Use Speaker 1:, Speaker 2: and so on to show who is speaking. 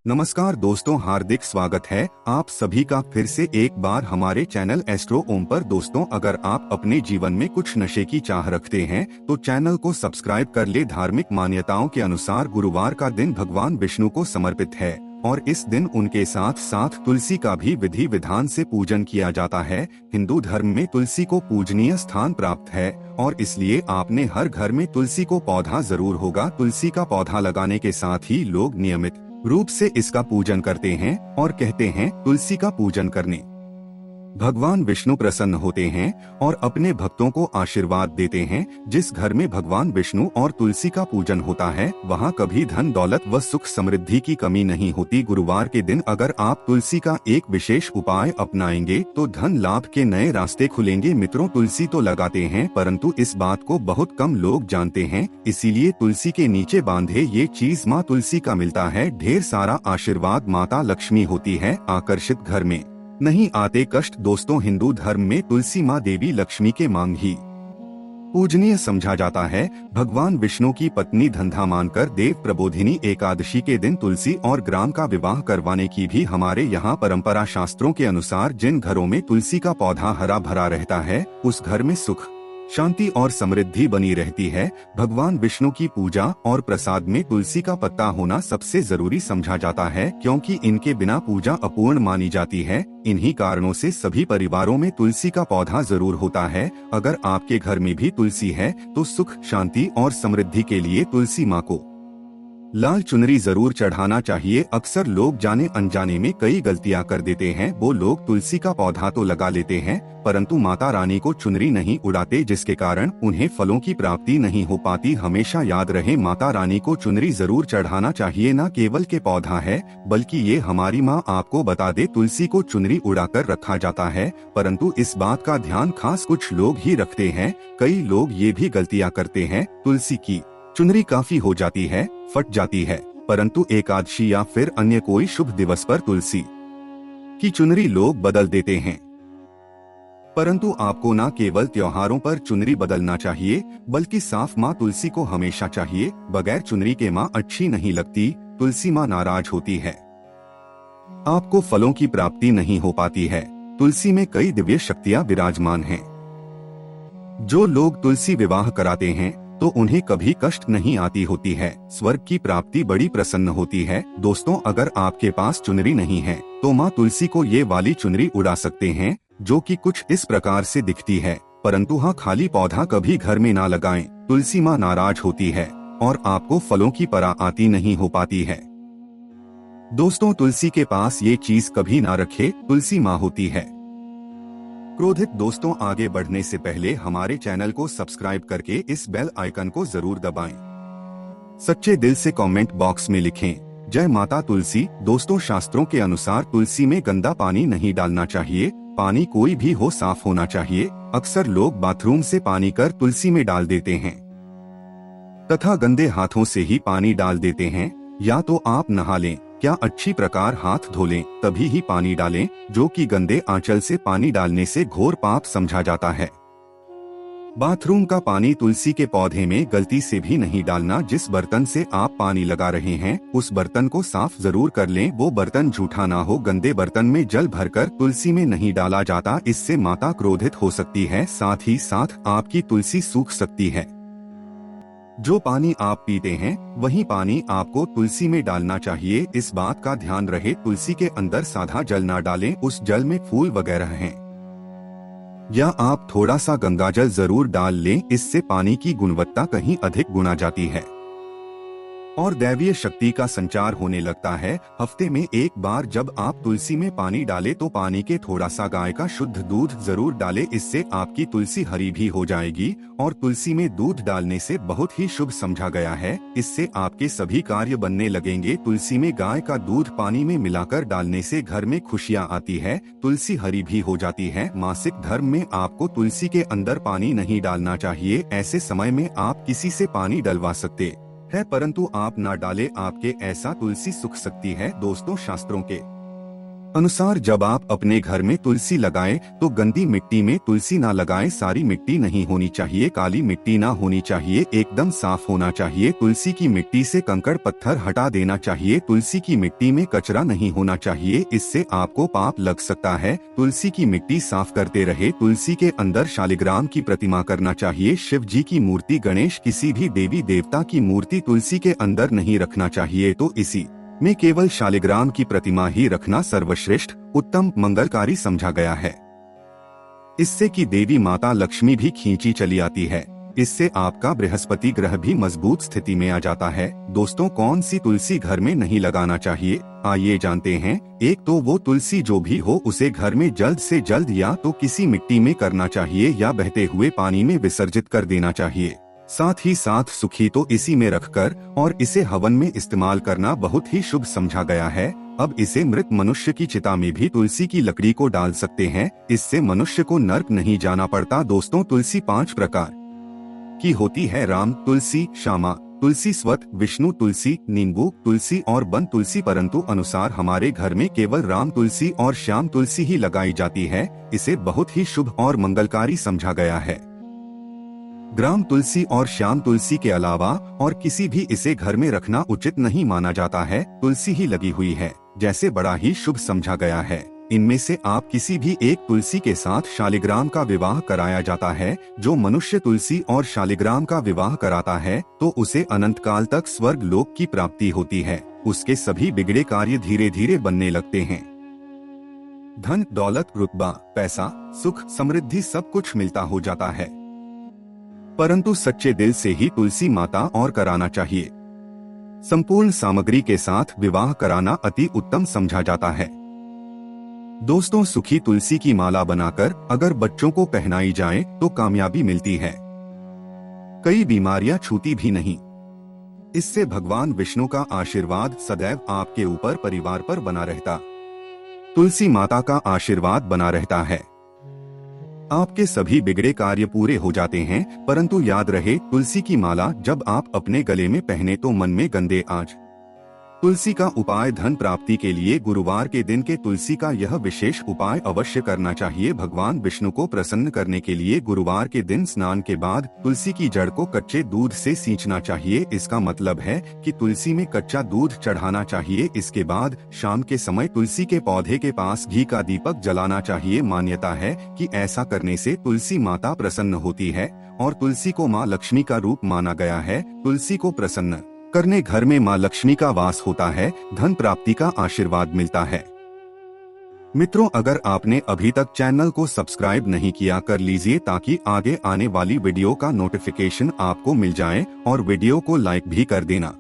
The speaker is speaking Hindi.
Speaker 1: नमस्कार दोस्तों, हार्दिक स्वागत है आप सभी का फिर से एक बार हमारे चैनल एस्ट्रो ओम पर। दोस्तों, अगर आप अपने जीवन में कुछ नशे की चाह रखते हैं तो चैनल को सब्सक्राइब कर ले। धार्मिक मान्यताओं के अनुसार गुरुवार का दिन भगवान विष्णु को समर्पित है और इस दिन उनके साथ साथ तुलसी का भी विधि विधान से पूजन किया जाता है। हिंदू धर्म में तुलसी को पूजनीय स्थान प्राप्त है और इसलिए आपने हर घर में तुलसी को पौधा जरूर होगा। तुलसी का पौधा लगाने के साथ ही लोग नियमित रूप से इसका पूजन करते हैं और कहते हैं तुलसी का पूजन करने भगवान विष्णु प्रसन्न होते हैं और अपने भक्तों को आशीर्वाद देते हैं। जिस घर में भगवान विष्णु और तुलसी का पूजन होता है वहाँ कभी धन दौलत व सुख समृद्धि की कमी नहीं होती। गुरुवार के दिन अगर आप तुलसी का एक विशेष उपाय अपनाएंगे तो धन लाभ के नए रास्ते खुलेंगे। मित्रों, तुलसी तो लगाते हैं परंतु इस बात को बहुत कम लोग जानते हैं, इसीलिए तुलसी के नीचे बांधे ये चीज माँ तुलसी का मिलता है। ढेर सारा आशीर्वाद माता लक्ष्मी होती है आकर्षित, घर में नहीं आते कष्ट। दोस्तों, हिंदू धर्म में तुलसी माँ देवी लक्ष्मी के मांग ही पूजनीय समझा जाता है। भगवान विष्णु की पत्नी धंधा मानकर देव प्रबोधिनी एकादशी के दिन तुलसी और ग्राम का विवाह करवाने की भी हमारे यहाँ परंपरा। शास्त्रों के अनुसार जिन घरों में तुलसी का पौधा हरा भरा रहता है उस घर में सुख शांति और समृद्धि बनी रहती है। भगवान विष्णु की पूजा और प्रसाद में तुलसी का पत्ता होना सबसे जरूरी समझा जाता है, क्योंकि इनके बिना पूजा अपूर्ण मानी जाती है। इन्हीं कारणों से सभी परिवारों में तुलसी का पौधा जरूर होता है। अगर आपके घर में भी तुलसी है तो सुख शांति और समृद्धि के लिए तुलसी माँ को लाल चुनरी जरूर चढ़ाना चाहिए। अक्सर लोग जाने अनजाने में कई गलतियां कर देते हैं। वो लोग तुलसी का पौधा तो लगा लेते हैं परंतु माता रानी को चुनरी नहीं उड़ाते, जिसके कारण उन्हें फलों की प्राप्ति नहीं हो पाती। हमेशा याद रहे, माता रानी को चुनरी जरूर चढ़ाना चाहिए। न केवल के पौधा है बल्कि ये हमारी माँ आपको बता दे, तुलसी को चुनरी उड़ाकर रखा जाता है। परंतु इस बात का ध्यान खास कुछ लोग ही रखते हैं। कई लोग ये भी गलतियाँ करते हैं, तुलसी की चुनरी काफी हो जाती है, फट जाती है, परंतु एकादशी या फिर अन्य कोई शुभ दिवस पर तुलसी की चुनरी लोग बदल देते हैं। परंतु आपको न केवल त्योहारों पर चुनरी बदलना चाहिए बल्कि साफ माँ तुलसी को हमेशा चाहिए। बगैर चुनरी के माँ अच्छी नहीं लगती, तुलसी माँ नाराज होती है, आपको फलों की प्राप्ति नहीं हो पाती है। तुलसी में कई दिव्य शक्तियाँ विराजमान हैं। जो लोग तुलसी विवाह कराते हैं तो उन्हें कभी कष्ट नहीं आती होती है, स्वर्ग की प्राप्ति बड़ी प्रसन्न होती है। दोस्तों, अगर आपके पास चुनरी नहीं है तो माँ तुलसी को ये वाली चुनरी उड़ा सकते हैं जो कि कुछ इस प्रकार से दिखती है। परंतु हाँ, खाली पौधा कभी घर में ना लगाएं, तुलसी माँ नाराज होती है और आपको फलों की परा आती नहीं हो पाती है। दोस्तों, तुलसी के पास ये चीज कभी ना रखे, तुलसी माँ होती है क्रोधित। दोस्तों, आगे बढ़ने से पहले हमारे चैनल को सब्सक्राइब करके इस बेल आइकन को जरूर दबाएं। सच्चे दिल से कमेंट बॉक्स में लिखें जय माता तुलसी। दोस्तों, शास्त्रों के अनुसार तुलसी में गंदा पानी नहीं डालना चाहिए। पानी कोई भी हो, साफ होना चाहिए। अक्सर लोग बाथरूम से पानी कर तुलसी में डाल देते हैं तथा गंदे हाथों से ही पानी डाल देते हैं। या तो आप नहा लें, क्या अच्छी प्रकार हाथ धो लें, तभी ही पानी डालें, जो कि गंदे आंचल से पानी डालने से घोर पाप समझा जाता है। बाथरूम का पानी तुलसी के पौधे में गलती से भी नहीं डालना। जिस बर्तन से आप पानी लगा रहे हैं उस बर्तन को साफ जरूर कर लें। वो बर्तन झूठा ना हो। गंदे बर्तन में जल भरकर तुलसी में नहीं डाला जाता, इससे माता क्रोधित हो सकती है, साथ ही साथ आपकी तुलसी सूख सकती है। जो पानी आप पीते हैं वही पानी आपको तुलसी में डालना चाहिए। इस बात का ध्यान रहे, तुलसी के अंदर सादा जल ना डालें, उस जल में फूल वगैरह हैं। या आप थोड़ा सा गंगाजल जरूर डाल लें, इससे पानी की गुणवत्ता कहीं अधिक गुना जाती है और दैवीय शक्ति का संचार होने लगता है। हफ्ते में एक बार जब आप तुलसी में पानी डालें तो पानी के थोड़ा सा गाय का शुद्ध दूध जरूर डालें, इससे आपकी तुलसी हरी भी हो जाएगी। और तुलसी में दूध डालने से बहुत ही शुभ समझा गया है, इससे आपके सभी कार्य बनने लगेंगे। तुलसी में गाय का दूध पानी में मिलाकर डालने से घर में खुशियाँ आती है, तुलसी हरी भी हो जाती है। मासिक धर्म में आपको तुलसी के अंदर पानी नहीं डालना चाहिए। ऐसे समय में आप किसी से पानी डलवा सकते है परंतु आप ना डाले, आपके ऐसा तुलसी सूख सकती है। दोस्तों, शास्त्रों के अनुसार जब आप अपने घर में तुलसी लगाएं तो गंदी मिट्टी में तुलसी ना लगाएं। सारी मिट्टी नहीं होनी चाहिए, काली मिट्टी ना होनी चाहिए, एकदम साफ होना चाहिए। तुलसी की मिट्टी से कंकड़ पत्थर हटा देना चाहिए। तुलसी की मिट्टी में कचरा नहीं होना चाहिए, इससे आपको पाप लग सकता है। तुलसी की मिट्टी साफ करते रहे। तुलसी के अंदर शालिग्राम की प्रतिमा करना चाहिए। शिव जी की मूर्ति, गणेश, किसी भी देवी देवता की मूर्ति तुलसी के अंदर नहीं रखना चाहिए। तो इसी में केवल शालिग्राम की प्रतिमा ही रखना सर्वश्रेष्ठ, उत्तम, मंगलकारी समझा गया है। इससे कि देवी माता लक्ष्मी भी खींची चली आती है। इससे आपका बृहस्पति ग्रह भी मजबूत स्थिति में आ जाता है। दोस्तों, कौन सी तुलसी घर में नहीं लगाना चाहिए, आइए जानते हैं। एक तो वो तुलसी जो भी हो उसे घर में जल्द से जल्द या तो किसी मिट्टी में करना चाहिए या बहते हुए पानी में विसर्जित कर देना चाहिए। साथ ही साथ सुखी तो इसी में रखकर और इसे हवन में इस्तेमाल करना बहुत ही शुभ समझा गया है। अब इसे मृत मनुष्य की चिता में भी तुलसी की लकड़ी को डाल सकते हैं। इससे मनुष्य को नर्क नहीं जाना पड़ता। दोस्तों, तुलसी 5 प्रकार की होती है: राम तुलसी, श्यामा तुलसी, स्वत, विष्णु तुलसी, नींबू तुलसी और वन तुलसी। परंतु अनुसार हमारे घर में केवल राम तुलसी और श्याम तुलसी ही लगाई जाती है। इसे बहुत ही शुभ और मंगलकारी समझा गया है। ग्राम तुलसी और श्याम तुलसी के अलावा और किसी भी इसे घर में रखना उचित नहीं माना जाता है। तुलसी ही लगी हुई है जैसे बड़ा ही शुभ समझा गया है। इनमें से आप किसी भी एक तुलसी के साथ शालिग्राम का विवाह कराया जाता है। जो मनुष्य तुलसी और शालिग्राम का विवाह कराता है तो उसे अनंत काल तक स्वर्ग लोक की प्राप्ति होती है। उसके सभी बिगड़े कार्य धीरे धीरे बनने लगते हैं। धन दौलत, रुतबा, पैसा, सुख, समृद्धि सब कुछ मिलता हो जाता है। परंतु सच्चे दिल से ही तुलसी माता और कराना चाहिए। संपूर्ण सामग्री के साथ विवाह कराना अति उत्तम समझा जाता है। दोस्तों, सुखी तुलसी की माला बनाकर अगर बच्चों को पहनाई जाए तो कामयाबी मिलती है, कई बीमारियां छूती भी नहीं। इससे भगवान विष्णु का आशीर्वाद सदैव आपके ऊपर, परिवार पर बना रहता। तुलसी माता का आशीर्वाद बना रहता है। आपके सभी बिगड़े कार्य पूरे हो जाते हैं। परंतु याद रहे, तुलसी की माला जब आप अपने गले में पहने तो मन में गंदे आज। तुलसी का उपाय: धन प्राप्ति के लिए गुरुवार के दिन के तुलसी का यह विशेष उपाय अवश्य करना चाहिए। भगवान विष्णु को प्रसन्न करने के लिए गुरुवार के दिन स्नान के बाद तुलसी की जड़ को कच्चे दूध से सींचना चाहिए। इसका मतलब है कि तुलसी में कच्चा दूध चढ़ाना चाहिए। इसके बाद शाम के समय तुलसी के पौधे के पास घी का दीपक जलाना चाहिए। मान्यता है कि ऐसा करने से तुलसी माता प्रसन्न होती है और तुलसी को माँ लक्ष्मी का रूप माना गया है। तुलसी को प्रसन्न करने घर में माँ लक्ष्मी का वास होता है, धन प्राप्ति का आशीर्वाद मिलता है। मित्रों, अगर आपने अभी तक चैनल को सब्सक्राइब नहीं किया, कर लीजिए ताकि आगे आने वाली वीडियो का नोटिफिकेशन आपको मिल जाए और वीडियो को लाइक भी कर देना।